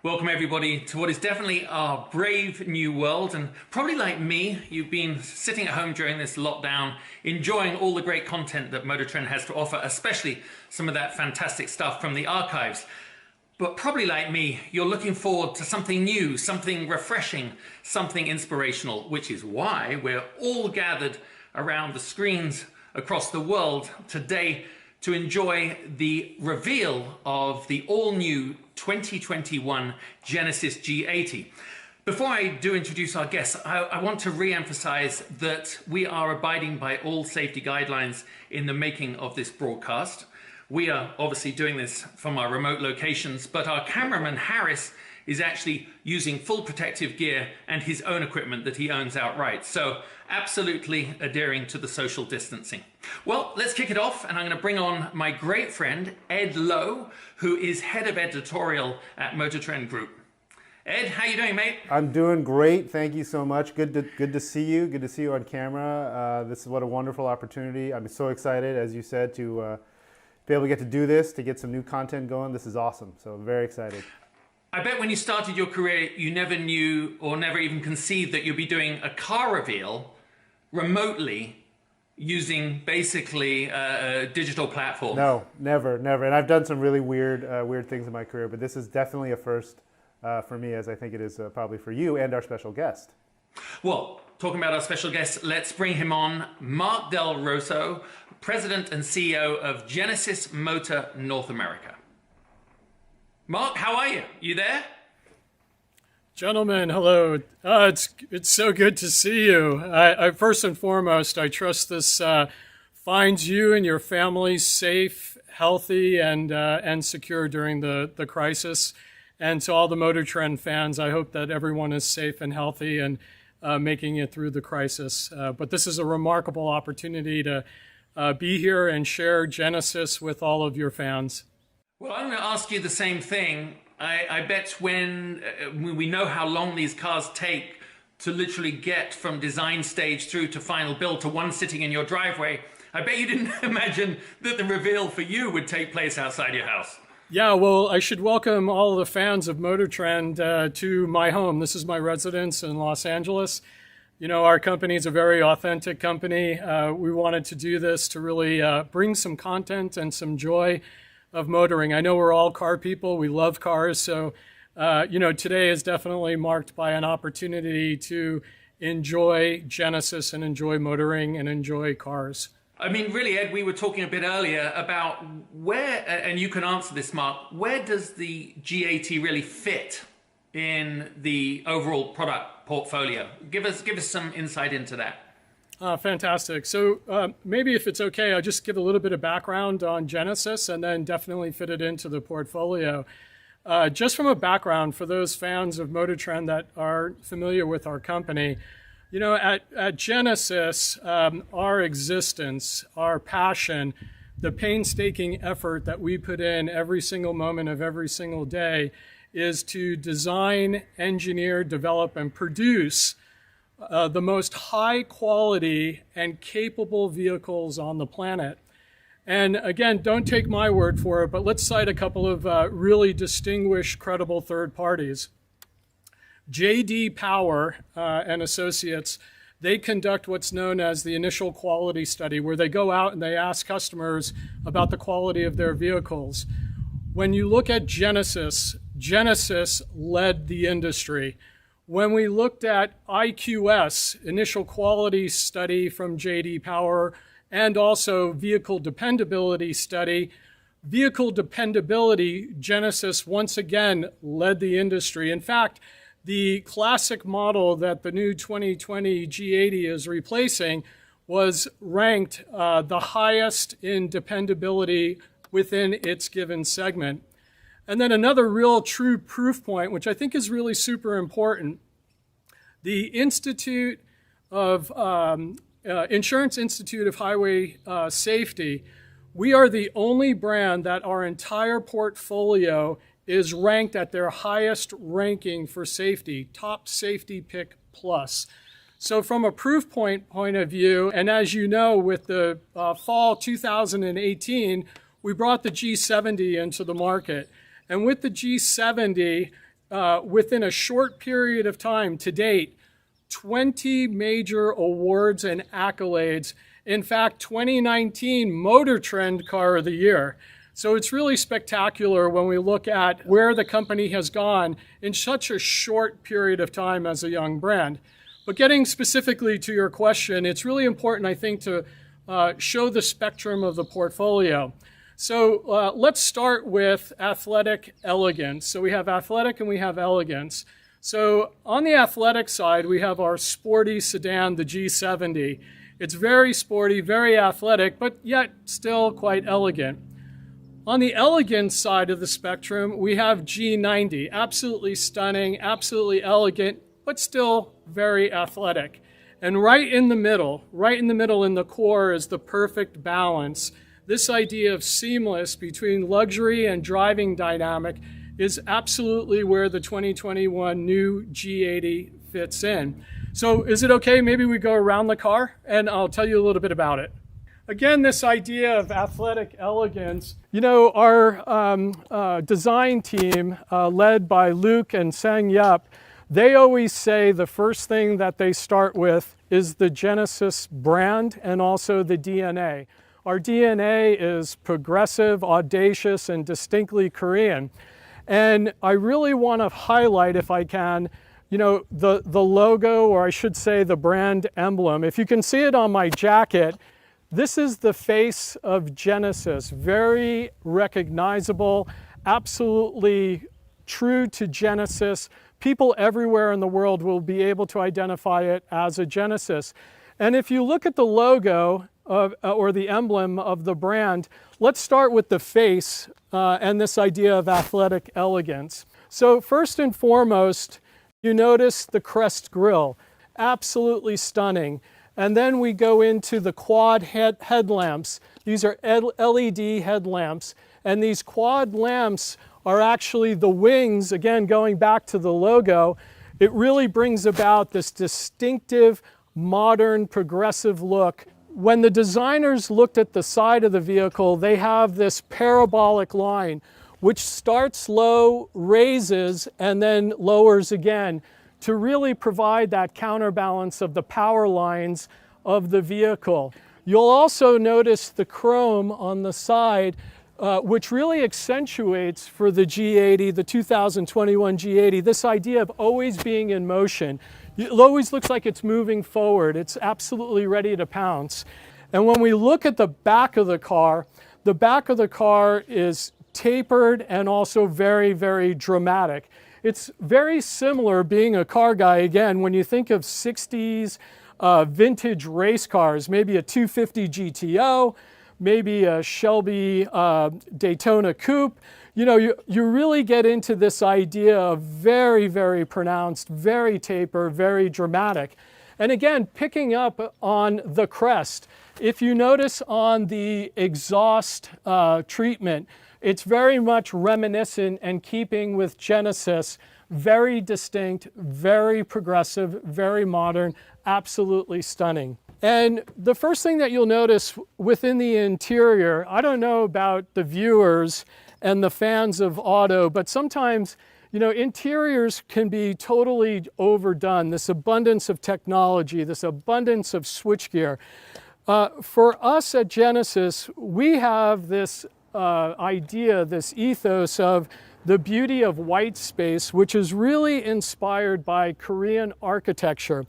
Welcome everybody to what is definitely our brave new world, and probably like me, you've been sitting at home during this lockdown, enjoying all the great content that Motor Trend has to offer, especially some of that fantastic stuff from the archives. But probably like me, you're looking forward to something new, something refreshing, something inspirational, which is why we're all gathered around the screens across the world today to enjoy the reveal of the all-new 2021 GENESIS G80. Before I do introduce our guests, I want to re-emphasize that we are abiding by all safety guidelines in the making of this broadcast. We are obviously doing this from our remote locations, but our cameraman Harris is actually using full protective gear and his own equipment that he owns outright. So absolutely adhering to the social distancing. Well, let's kick it off, and I'm going to bring on my great friend, Ed Lowe, who is head of editorial at Motor Trend Group. Ed, how you doing, mate? I'm doing great. Thank you so much. Good to see you. Good to see you on camera. This is what a wonderful opportunity. I'm so excited, as you said, to be able to get to do this, to get some new content going. This is awesome. So I'm very excited. I bet when you started your career, you never knew or never even conceived that you'd be doing a car reveal remotely using basically a digital platform. No, never. And I've done some really weird things in my career, but this is definitely a first for me, as I think it is probably for you and our special guest. Well, talking about our special guest, let's bring him on. Mark Del Rosso, President and CEO of Genesis Motor North America. Mark, how are you? You there? Gentlemen, hello. It's so good to see you. I first and foremost, I trust this finds you and your family safe, healthy, and secure during the crisis. And to all the Motor Trend fans, I hope that everyone is safe and healthy and making it through the crisis. But this is a remarkable opportunity to be here and share Genesis with all of your fans. Well, I'm going to ask you the same thing. I bet when we know how long these cars take to literally get from design stage through to final build to one sitting in your driveway, I bet you didn't imagine that the reveal for you would take place outside your house. Yeah, well, I should welcome all the fans of Motor Trend to my home. This is my residence in Los Angeles. You know, our company is a very authentic company. We wanted to do this to really bring some content and some joy of motoring. I know we're all car people. We love cars. So, today is definitely marked by an opportunity to enjoy Genesis and enjoy motoring and enjoy cars. I mean, really, Ed, we were talking a bit earlier about where, and you can answer this, Mark, where does the G80 really fit in the overall product portfolio? Give us some insight into that. Fantastic. So maybe if it's okay, I'll just give a little bit of background on Genesis and then definitely fit it into the portfolio. Just from a background for those fans of Motor Trend that are familiar with our company, you know, at Genesis, our existence, our passion, the painstaking effort that we put in every single moment of every single day is to design, engineer, develop, and produce the most high quality and capable vehicles on the planet. And again, don't take my word for it, but let's cite a couple of really distinguished, credible third parties. J.D. Power and Associates, they conduct what's known as the initial quality study, where they go out and they ask customers about the quality of their vehicles. When you look at Genesis, Genesis led the industry. When we looked at IQS, initial quality study from J.D. Power, and also vehicle dependability study, Genesis once again led the industry. In fact, the classic model that the new 2020 G80 is replacing was ranked the highest in dependability within its given segment. And then another real true proof point, which I think is really super important, the Institute of Insurance Institute of Highway Safety, we are the only brand that our entire portfolio is ranked at their highest ranking for safety, top safety pick plus. So from a proof point of view, and as you know, with the fall 2018, we brought the G70 into the market. And with the G70, within a short period of time to date, 20 major awards and accolades. In fact, 2019 Motor Trend Car of the Year. So it's really spectacular when we look at where the company has gone in such a short period of time as a young brand. But getting specifically to your question, it's really important, I think, to show the spectrum of the portfolio. So let's start with athletic elegance. So we have athletic and we have elegance. So on the athletic side, we have our sporty sedan, the G70. It's very sporty, very athletic, but yet still quite elegant. On the elegance side of the spectrum, we have G90, absolutely stunning, absolutely elegant, but still very athletic. And right in the middle in the core is the perfect balance. This idea of seamless between luxury and driving dynamic is absolutely where the 2021 new G80 fits in. So is it okay? Maybe we go around the car and I'll tell you a little bit about it. Again, this idea of athletic elegance, you know, our design team led by Luke and Sang Yup, they always say the first thing that they start with is the Genesis brand and also the DNA. Our DNA is progressive, audacious, and distinctly Korean. And I really want to highlight, if I can, you know, the logo, or I should say the brand emblem. If you can see it on my jacket, this is the face of Genesis, very recognizable, absolutely true to Genesis. People everywhere in the world will be able to identify it as a Genesis. And if you look at the logo or the emblem of the brand, let's start with the face and this idea of athletic elegance. So first and foremost, you notice the crest grille, absolutely stunning. And then we go into the quad headlamps. These are LED headlamps. And these quad lamps are actually the wings, again, going back to the logo. It really brings about this distinctive, modern, progressive look. When the designers looked at the side of the vehicle, they have this parabolic line, which starts low, raises, and then lowers again, to really provide that counterbalance of the power lines of the vehicle. You'll also notice the chrome on the side, which really accentuates for the G80, the 2021 G80, this idea of always being in motion. It always looks like it's moving forward. It's absolutely ready to pounce. And when we look at the back of the car is tapered and also very, very dramatic. It's very similar, being a car guy, again, when you think of 60s vintage race cars, maybe a 250 GTO, maybe a Shelby Daytona Coupe. You know, you really get into this idea of very, very pronounced, very taper, very dramatic. And again, picking up on the crest, if you notice on the exhaust treatment, it's very much reminiscent and keeping with Genesis, very distinct, very progressive, very modern, absolutely stunning. And the first thing that you'll notice within the interior, I don't know about the viewers and the fans of auto, but sometimes, you know, interiors can be totally overdone, this abundance of technology, this abundance of switchgear. For us at Genesis, we have this idea, this ethos of the beauty of white space, which is really inspired by Korean architecture.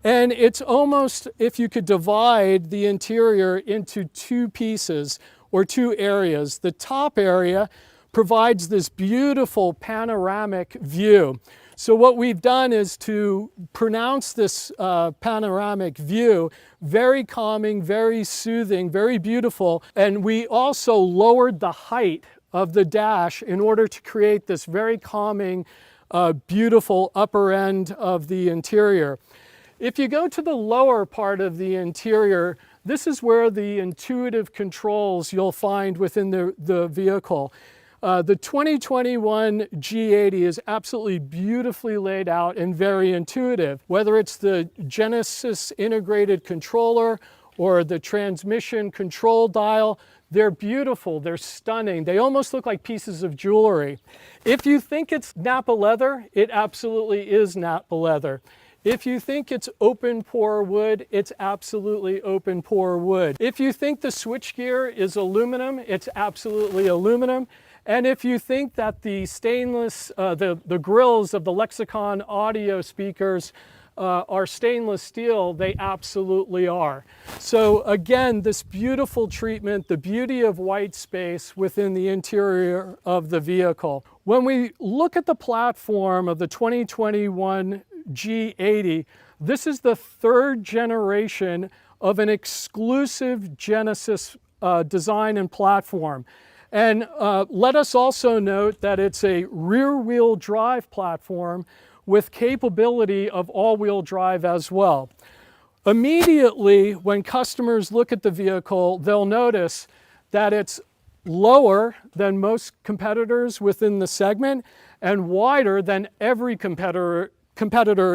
And it's almost, if you could divide the interior into two pieces or two areas. The top area provides this beautiful panoramic view. So what we've done is to pronounce this panoramic view very calming, very soothing, very beautiful. And we also lowered the height of the dash in order to create this very calming, beautiful upper end of the interior. If you go to the lower part of the interior, this is where the intuitive controls you'll find within the vehicle. The 2021 G80 is absolutely beautifully laid out and very intuitive. Whether it's the Genesis integrated controller or the transmission control dial, They're beautiful, they're stunning, they almost look like pieces of jewelry. If you think it's Napa leather, it absolutely is Napa leather. If you think it's open pore wood, it's absolutely open pore wood. If you think the switchgear is aluminum, it's absolutely aluminum. And if you think that the stainless, the grills of the Lexicon audio speakers are stainless steel, they absolutely are. So again, this beautiful treatment, the beauty of white space within the interior of the vehicle. When we look at the platform of the 2021 G80, this is the third generation of an exclusive Genesis design and platform. And let us also note that it's a rear-wheel drive platform with capability of all-wheel drive as well. Immediately, when customers look at the vehicle, they'll notice that it's lower than most competitors within the segment and wider than every competitor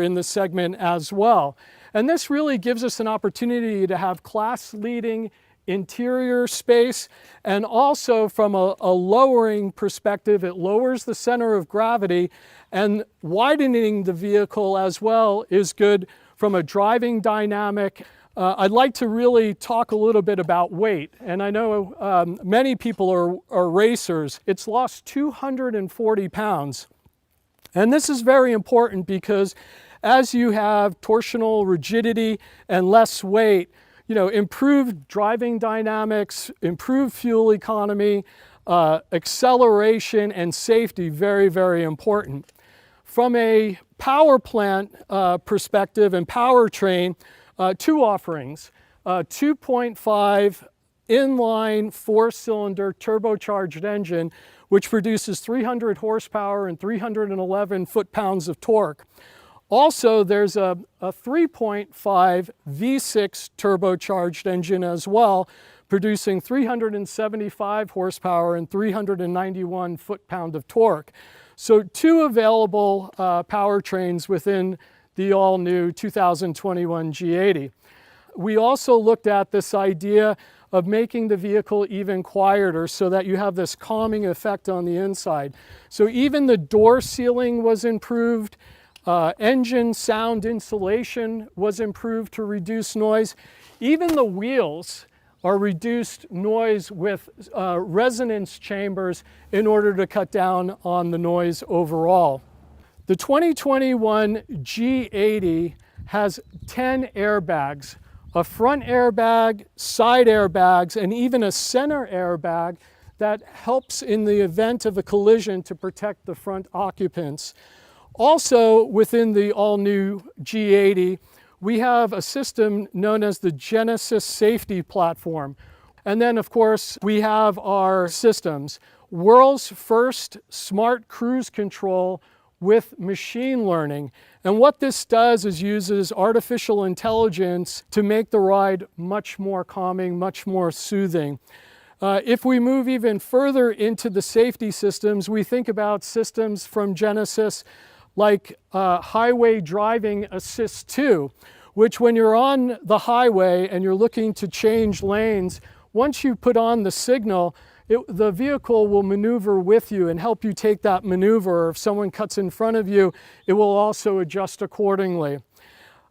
in the segment as well. And this really gives us an opportunity to have class-leading interior space, and also from a lowering perspective, it lowers the center of gravity, and widening the vehicle as well is good from a driving dynamic. I'd like to really talk a little bit about weight, and I know many people are racers. It's lost 240 pounds. And this is very important because as you have torsional rigidity and less weight, improved driving dynamics, improved fuel economy, acceleration and safety, very, very important. From a power plant perspective and powertrain, two offerings, 2.5 inline four-cylinder turbocharged engine, which produces 300 horsepower and 311 foot-pounds of torque. Also, there's a 3.5 V6 turbocharged engine as well, producing 375 horsepower and 391 foot-pound of torque. So two available powertrains within the all-new 2021 G80. We also looked at this idea of making the vehicle even quieter so that you have this calming effect on the inside. So even the door sealing was improved, engine sound insulation was improved to reduce noise. Even the wheels are reduced noise with resonance chambers in order to cut down on the noise overall. The 2021 G80 has 10 airbags, a front airbag, side airbags, and even a center airbag that helps in the event of a collision to protect the front occupants. Also, within the all-new G80, we have a system known as the Genesis Safety Platform. And then, of course, we have our systems. World's first smart cruise control with machine learning. And what this does is uses artificial intelligence to make the ride much more calming, much more soothing. If we move even further into the safety systems, we think about systems from Genesis like Highway Driving Assist 2, which when you're on the highway and you're looking to change lanes, once you put on the signal, the vehicle will maneuver with you and help you take that maneuver. If someone cuts in front of you, it will also adjust accordingly.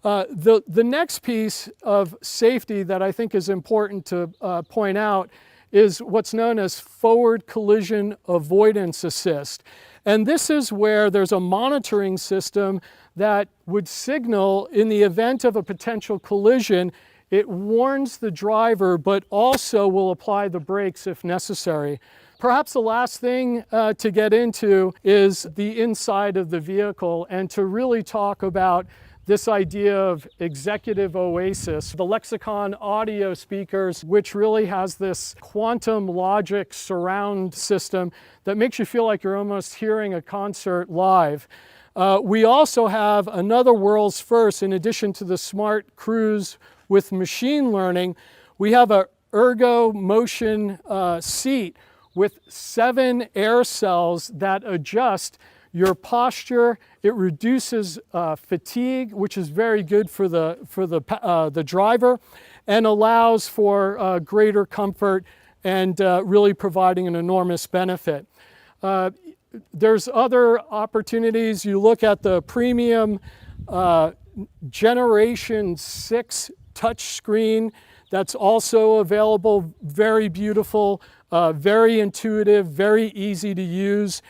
The next piece of safety that I think is important to point out is what's known as forward collision avoidance assist. And this is where there's a monitoring system that would signal in the event of a potential collision. It warns the driver, but also will apply the brakes if necessary. Perhaps the last thing to get into is the inside of the vehicle and to really talk about this idea of executive oasis. The Lexicon audio speakers, which really has this quantum logic surround system that makes you feel like you're almost hearing a concert live. We also have another world's first, in addition to the smart cruise with machine learning, we have a ergo motion seat with 7 air cells that adjust your posture. It reduces fatigue, which is very good for the driver, and allows for greater comfort and really providing an enormous benefit. There's other opportunities. You look at the premium Generation 6 touchscreen that's also available, very beautiful, very intuitive, very easy to use.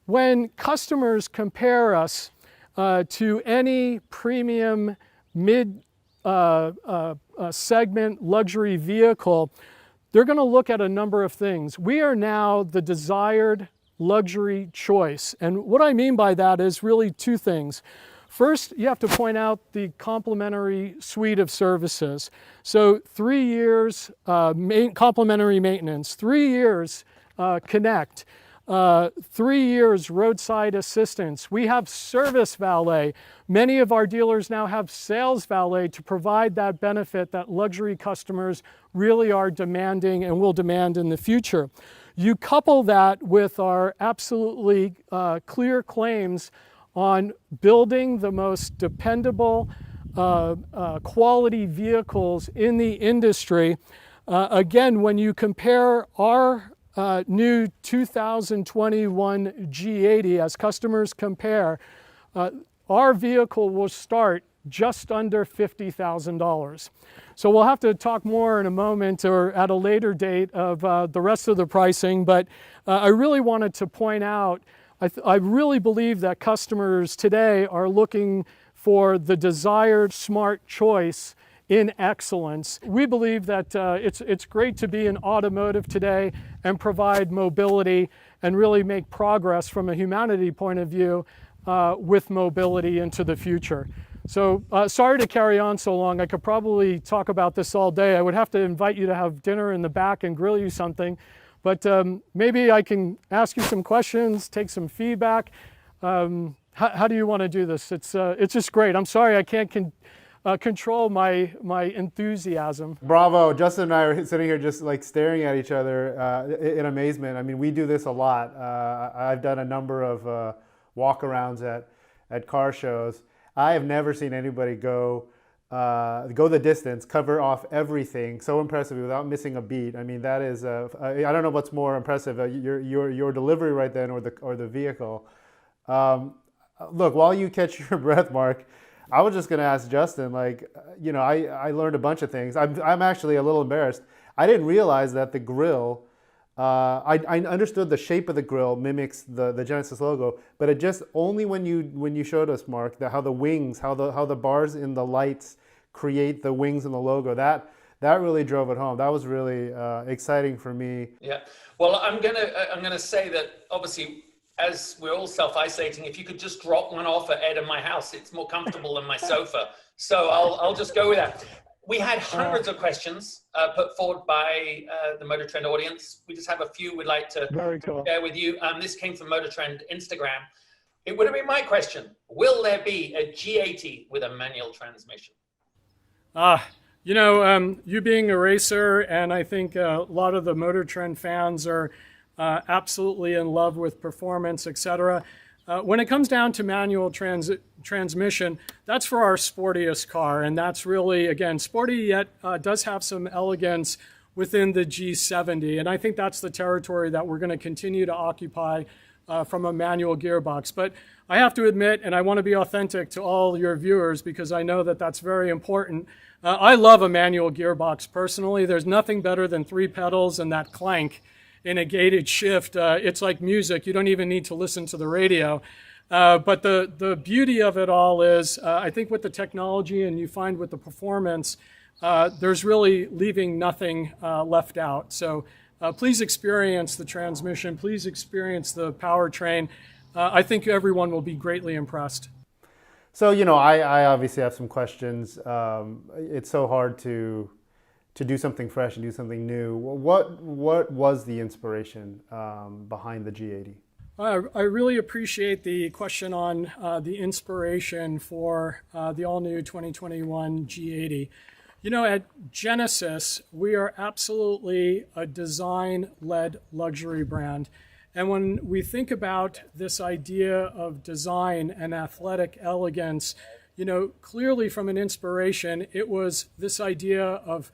When customers compare us to any premium mid-segment luxury vehicle, they're going to look at a number of things. We are now the desired luxury choice. And what I mean by that is really two things. First, you have to point out the complimentary suite of services. So 3 years complimentary maintenance, 3 years Connect, 3 years roadside assistance. We have service valet. Many of our dealers now have sales valet to provide that benefit that luxury customers really are demanding and will demand in the future. You couple that with our absolutely clear claims on building the most dependable quality vehicles in the industry. Again, when you compare our new 2021 G80, as customers compare, our vehicle will start just under $50,000. So we'll have to talk more in a moment or at a later date of the rest of the pricing, but I really wanted to point out, I really believe that customers today are looking for the desired smart choice in excellence. We believe that it's great to be in automotive today and provide mobility and really make progress from a humanity point of view with mobility into the future. So sorry to carry on so long. I could probably talk about this all day. I would have to invite you to have dinner in the back and grill you something. But maybe I can ask you some questions, take some feedback. How do you want to do this? It's just great. I'm sorry I can't control my enthusiasm. Bravo. Justin and I are sitting here just like staring at each other in amazement. I mean, we do this a lot. I've done a number of walk-arounds at car shows. I have never seen anybody go the distance, cover off everything so impressively without missing a beat. I mean, that is I don't know what's more impressive, your delivery right then or the vehicle. Look, while you catch your breath, Mark, I was just going to ask Justin, like, you know, I learned a bunch of things. I'm actually a little embarrassed. I didn't realize that the grill, I understood the shape of the grill mimics the Genesis logo, but it just only when you showed us, Mark, how the wings, how the bars in the lights create the wings and the logo, that really drove it home. That was really exciting for me. Yeah. Well, I'm gonna say that obviously, as we're all self-isolating, if you could just drop one off at Ed in my house, it's more comfortable than my sofa. So I'll just go with that. We had hundreds of questions put forward by the Motor Trend audience. We just have a few we'd like to share with you. This came from Motor Trend Instagram. It would have been my question. Will there be a G80 with a manual transmission? You know, you being a racer, and I think a lot of the Motor Trend fans are absolutely in love with performance, etc. When it comes down to manual transmission, that's for our sportiest car, and that's really, again, sporty yet does have some elegance within the G70, and I think that's the territory that we're going to continue to occupy from a manual gearbox. But I have to admit, and I want to be authentic to all your viewers because I know that that's very important, I love a manual gearbox personally. There's nothing better than 3 pedals and that clank in a gated shift. It's like music. You don't even need to listen to the radio. But the beauty of it all is, I think with the technology and you find with the performance, there's really leaving nothing left out. So please experience the transmission. Please experience the powertrain. I think everyone will be greatly impressed. So, you know, I obviously have some questions. It's so hard to do something fresh and do something new. What was the inspiration behind the G80? I really appreciate the question on the inspiration for the all-new 2021 G80. You know, at Genesis, we are absolutely a design-led luxury brand. And when we think about this idea of design and athletic elegance, you know, clearly from an inspiration, it was this idea of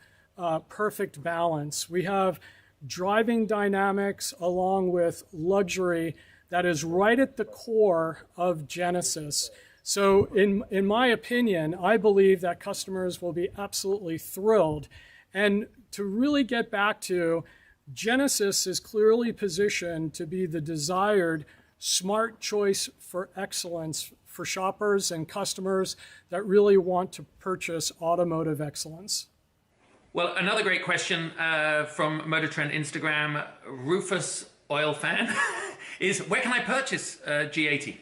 perfect balance. We have driving dynamics along with luxury that is right at the core of Genesis. So in my opinion, I believe that customers will be absolutely thrilled. And to really get back to, Genesis is clearly positioned to be the desired smart choice for excellence for shoppers and customers that really want to purchase automotive excellence. Well, another great question from MotorTrend Instagram, Rufus Oil Fan, is where can I purchase G80?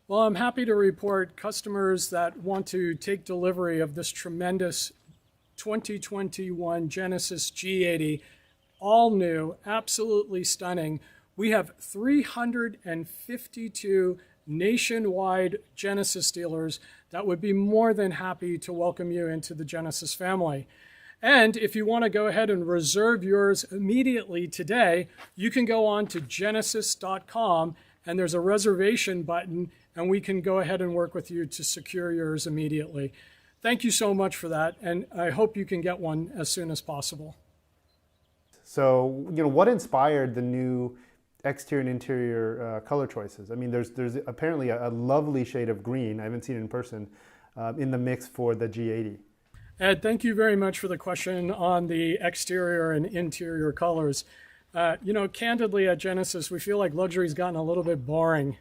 Well, I'm happy to report customers that want to take delivery of this tremendous 2021 Genesis G80, all new, absolutely stunning. We have 352 nationwide Genesis dealers that would be more than happy to welcome you into the Genesis family. And if you want to go ahead and reserve yours immediately today, you can go on to genesis.com and there's a reservation button, and we can go ahead and work with you to secure yours immediately. Thank you so much for that, and I hope you can get one as soon as possible. So, what inspired the new exterior and interior color choices? I mean, there's apparently a lovely shade of green, I haven't seen it in person, in the mix for the G80. Ed, thank you very much for the question on the exterior and interior colors. Candidly at Genesis, we feel like luxury's gotten a little bit boring.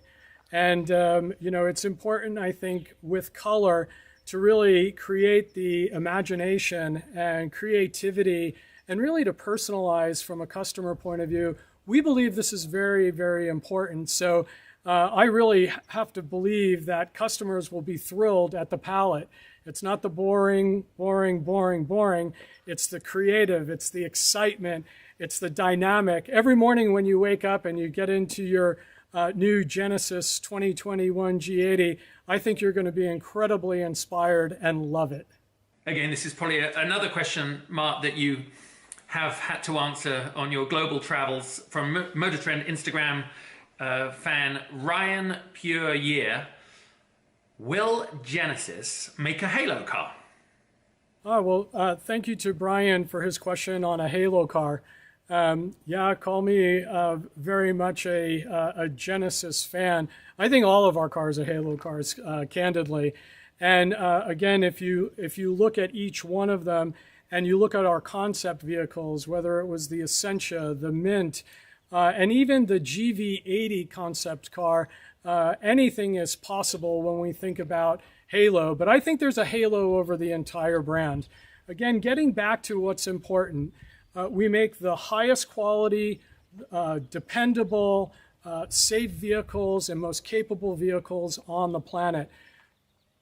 And, it's important, I think, with color to really create the imagination and creativity and really to personalize from a customer point of view. We believe this is very, very important. So I really have to believe that customers will be thrilled at the palette. It's not the boring. It's the creative, it's the excitement, it's the dynamic. Every morning when you wake up and you get into your new Genesis 2021 G80, I think you're going to be incredibly inspired and love it. Again, this is probably another question, Mark, that you have had to answer on your global travels from MotorTrend Instagram fan Ryan Pure Year. Will Genesis make a Halo car? Thank you to Brian for his question on a Halo car. Call me very much a Genesis fan. I think all of our cars are Halo cars, candidly. And again, if you look at each one of them and you look at our concept vehicles, whether it was the Essentia, the Mint, and even the GV80 concept car, anything is possible when we think about Halo. But I think there's a halo over the entire brand. Again, getting back to what's important, we make the highest quality, dependable, safe vehicles and most capable vehicles on the planet.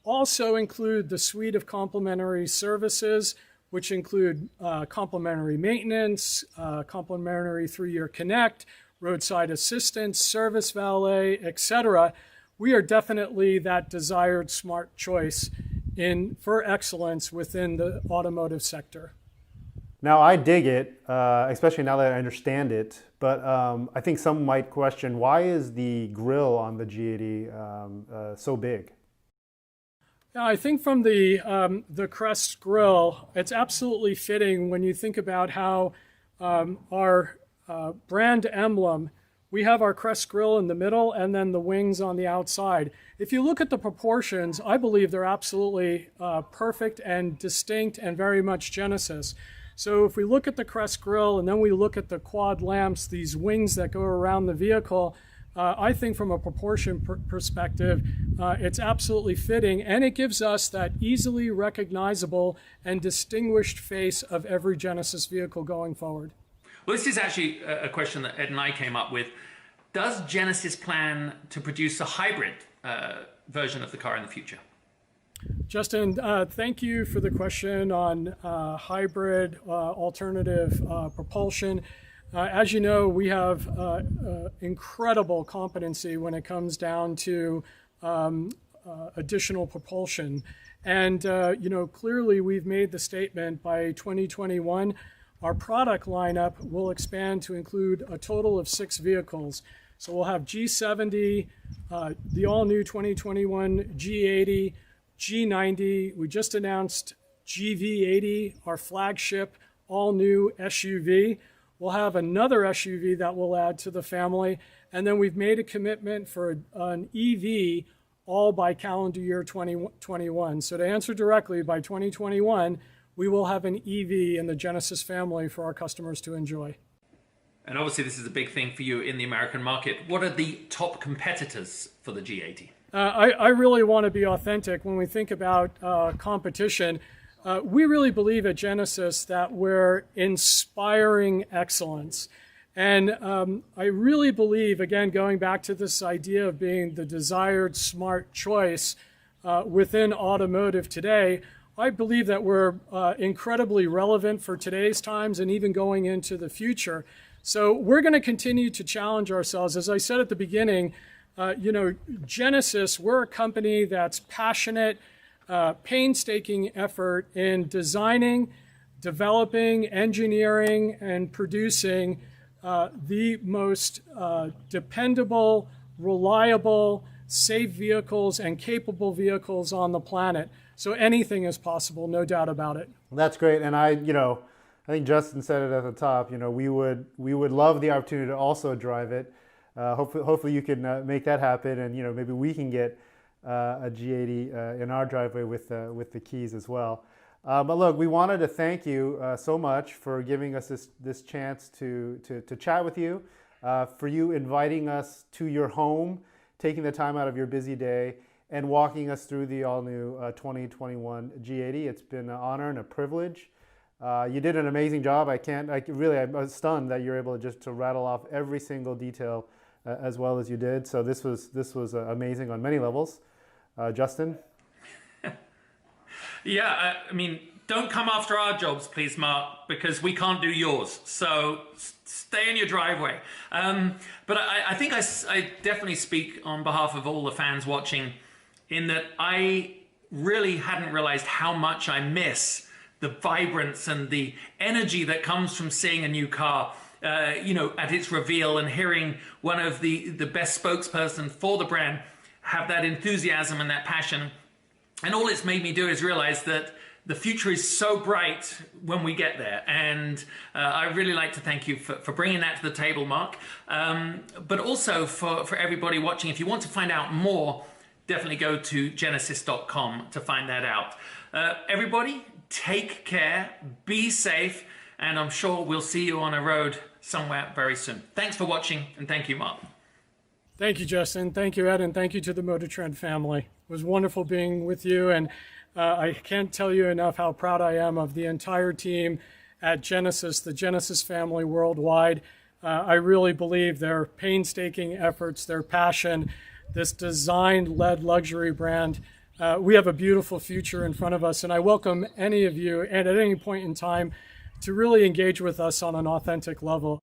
Also include the suite of complementary services, which include complimentary maintenance, complimentary 3-year connect, roadside assistance, service valet, etc. We are definitely that desired smart choice for excellence within the automotive sector. Now, I dig it, especially now that I understand it, but I think some might question, why is the grille on the G80 so big? Yeah, I think from the Crest grille, it's absolutely fitting when you think about how our brand emblem, we have our Crest grille in the middle and then the wings on the outside. If you look at the proportions, I believe they're absolutely perfect and distinct and very much Genesis. So if we look at the Crest grille and then we look at the quad lamps, these wings that go around the vehicle, I think from a proportion perspective, it's absolutely fitting, and it gives us that easily recognizable and distinguished face of every Genesis vehicle going forward. Well, this is actually a question that Ed and I came up with. Does Genesis plan to produce a hybrid version of the car in the future? Justin, thank you for the question on hybrid alternative propulsion. As you know, we have incredible competency when it comes down to additional propulsion. And, clearly we've made the statement by 2021, our product lineup will expand to include a total of 6 vehicles. So we'll have G70, the all-new 2021 G80, G90. We just announced GV80, our flagship all-new SUV. We'll have another SUV that we'll add to the family. And then we've made a commitment for an EV all by calendar year 2021. So to answer directly, by 2021, we will have an EV in the Genesis family for our customers to enjoy. And obviously this is a big thing for you in the American market. What are the top competitors for the G80? I really want to be authentic when we think about competition. We really believe at Genesis that we're inspiring excellence. And I really believe, again, going back to this idea of being the desired smart choice within automotive today, I believe that we're incredibly relevant for today's times and even going into the future. So we're going to continue to challenge ourselves. As I said at the beginning, Genesis, we're a company that's passionate, painstaking effort in designing, developing, engineering, and producing the most dependable, reliable, safe vehicles and capable vehicles on the planet. So anything is possible, no doubt about it. That's great. And I think Justin said it at the top. We would love the opportunity to also drive it. Hopefully you can make that happen, and maybe we can get a G80 in our driveway with the keys as well. But look, we wanted to thank you so much for giving us this chance to chat with you, for you inviting us to your home, taking the time out of your busy day, and walking us through the all-new 2021 G80. It's been an honor and a privilege. You did an amazing job. I'm stunned that you're able to rattle off every single detail as well as you did. So this was amazing on many levels. Justin? Yeah, I mean, don't come after our jobs, please, Mark, because we can't do yours. So stay in your driveway. But I think I definitely speak on behalf of all the fans watching, in that I really hadn't realized how much I miss the vibrance and the energy that comes from seeing a new car, at its reveal, and hearing one of the best spokesperson for the brand have that enthusiasm and that passion. And all it's made me do is realize that the future is so bright when we get there. And I really like to thank you for bringing that to the table, Mark. But also for everybody watching, if you want to find out more, definitely go to genesis.com to find that out. Everybody, take care, be safe, and I'm sure we'll see you on a road somewhere very soon. Thanks for watching, and thank you, Mark. Thank you, Justin. Thank you, Ed, and thank you to the Motor Trend family. It was wonderful being with you, and I can't tell you enough how proud I am of the entire team at Genesis, the Genesis family worldwide. I really believe their painstaking efforts, their passion, this design-led luxury brand. We have a beautiful future in front of us, and I welcome any of you, and at any point in time, to really engage with us on an authentic level.